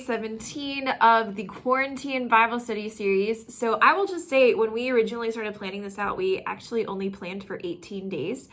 17 of the QuaranTEEN Bible Study series. So I will just say, when we originally started planning this out, we actually only planned for 18 days.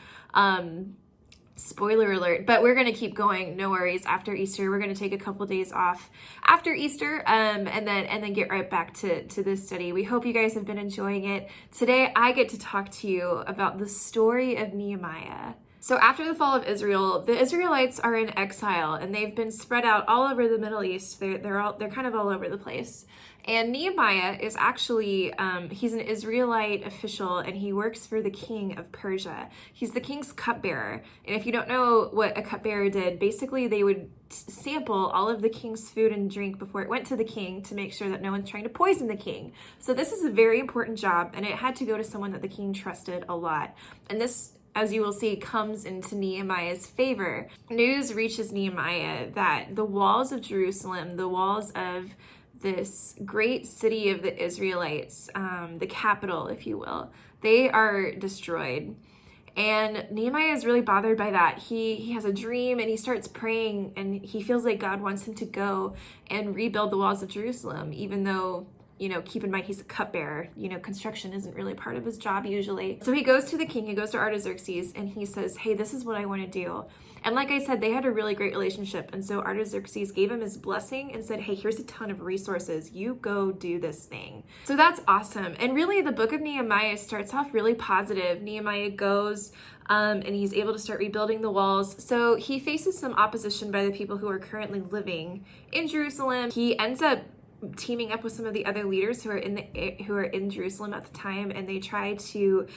Spoiler alert, but we're going to keep going. No worries. After Easter, we're going to take a couple days off after Easter, and then get right back to this study. We hope you guys have been enjoying it. Today, I get to talk to you about the story of Nehemiah. So after the fall of Israel, the Israelites are in exile, and they've been spread out all over the Middle East. They're kind of all over the place. And Nehemiah is actually, he's an Israelite official, and he works for the king of Persia. He's the king's cupbearer. And if you don't know what a cupbearer did, basically they would sample all of the king's food and drink before it went to the king to make sure that no one's trying to poison the king. So this is a very important job, and it had to go to someone that the king trusted a lot. And this, as you will see, comes into Nehemiah's favor. News reaches Nehemiah that the walls of Jerusalem, the walls of this great city of the Israelites, the capital, if you will, they are destroyed. And Nehemiah is really bothered by that. He has a dream, and he starts praying, and he feels like God wants him to go and rebuild the walls of Jerusalem, even though, you know, keep in mind, he's a cupbearer. You know, construction isn't really part of his job usually. So he goes to the king, he goes to Artaxerxes, and he says, hey, this is what I want to do. And like I said, they had a really great relationship. And so Artaxerxes gave him his blessing and said, hey, here's a ton of resources. You go do this thing. So that's awesome. And really, the book of Nehemiah starts off really positive. Nehemiah goes and he's able to start rebuilding the walls. So he faces some opposition by the people who are currently living in Jerusalem. He ends up teaming up with some of the other leaders who are in Jerusalem at the time, and they try to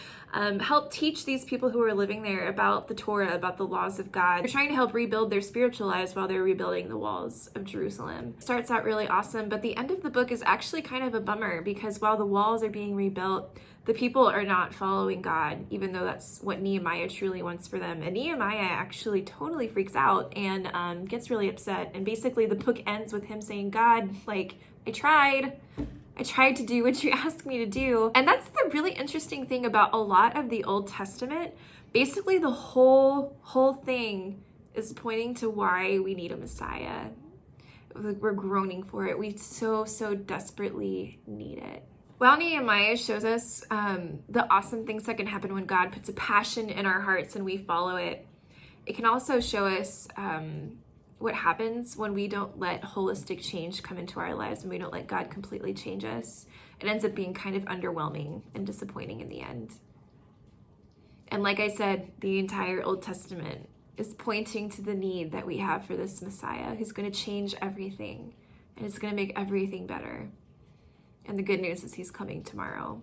help teach these people who are living there about the Torah, about the laws of God. They're trying to help rebuild their spiritual lives while they're rebuilding the walls of Jerusalem. It starts out really awesome, but the end of the book is actually kind of a bummer, because while the walls are being rebuilt, the people are not following God, even though that's what Nehemiah truly wants for them. And Nehemiah actually totally freaks out and gets really upset. And basically the book ends with him saying, God, like, I tried to do what you asked me to do. And that's the really interesting thing about a lot of the Old Testament. Basically the whole thing is pointing to why we need a Messiah. We're groaning for it. We so desperately need it. While Nehemiah shows us the awesome things that can happen when God puts a passion in our hearts and we follow it, it can also show us what happens when we don't let holistic change come into our lives and we don't let God completely change us. It ends up being kind of underwhelming and disappointing in the end. And like I said, the entire Old Testament is pointing to the need that we have for this Messiah who's going to change everything, and it's going to make everything better. And the good news is he's coming tomorrow.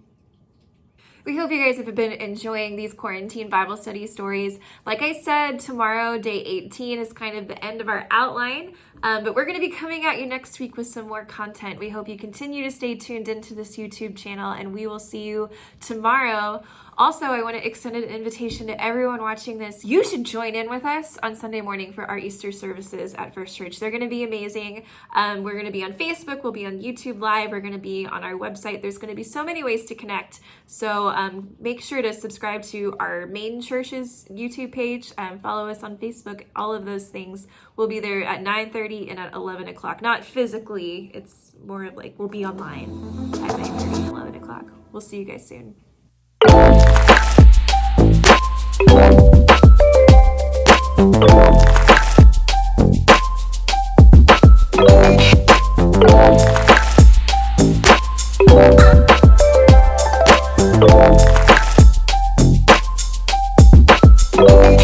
We hope you guys have been enjoying these QuaranTEEN Bible study stories. Like I said, tomorrow, day 18, is kind of the end of our outline, but we're going to be coming at you next week with some more content. We hope you continue to stay tuned into this YouTube channel, and we will see you tomorrow. Also, I want to extend an invitation to everyone watching this. You should join in with us on Sunday morning for our Easter services at First Church. They're going to be amazing. We're going to be on Facebook. We'll be on YouTube Live. We're going to be on our website. There's going to be so many ways to connect. So make sure to subscribe to our main church's YouTube page. Follow us on Facebook. All of those things. We'll be there at 9:30 and at 11 o'clock. Not physically. It's more of like we'll be online at 9:30 and 11 o'clock. We'll see you guys soon. Oh,